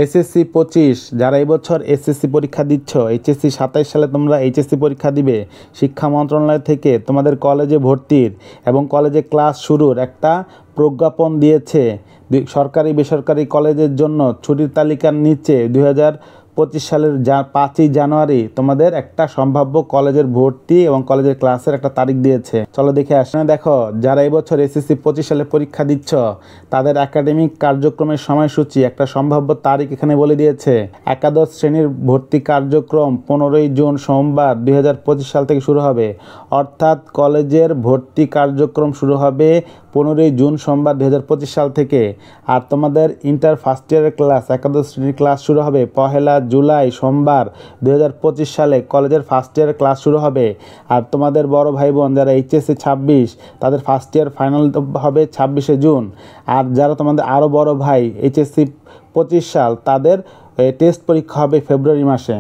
SSC 25 যারা এই বছর এসএসসি পরীক্ষা দিচ্ছ, এইচএসসি 27 সালে তোমরা এইচএসসি পরীক্ষা দিবে, শিক্ষা মন্ত্রণালয় থেকে তোমাদের কলেজে ভর্তির এবং কলেজে ক্লাস শুরুর একটা প্রজ্ঞাপন দিয়েছে। সরকারি বেসরকারি কলেজের জন্য ছুটির তালিকার নিচে 2025 সালের 5ই জানুয়ারি তোমাদের একটা সম্ভাব্য কলেজের ভর্তি এবং কলেজের ক্লাসের একটা তারিখ দিয়েছে। চলো দেখে আসলে দেখো, যারা এই বছর এসএসসি 25 সালে পরীক্ষা দিচ্ছ তাদের একাডেমিক কার্যক্রমের সময়সূচি একটা সম্ভাব্য তারিখ এখানে বলে দিয়েছে। একাদশ শ্রেণীর ভর্তি কার্যক্রম 15ই জুন সোমবার 2025 সাল থেকে শুরু হবে। অর্থাৎ কলেজের ভর্তি কার্যক্রম শুরু হবে 15ই জুন সোমবার 2025 সাল থেকে। আর তোমাদের ইন্টার ফার্স্ট ইয়ারের ক্লাস, একাদশ শ্রেণীর ক্লাস শুরু হবে 1 জুলাই সোমবার 2025 সালে। কলেজের ফার্স্ট ইয়ারের ক্লাস শুরু হবে। আর তোমাদের বড় ভাই বোন যারা এইচএসসি 26 তাদের ফার্স্ট ইয়ার ফাইনাল হবে 26শে জুন। আর যারা তোমাদের আরও বড় ভাই এইচএসসি 25 সাল তাদের টেস্ট পরীক্ষা হবে ফেব্রুয়ারি মাসে।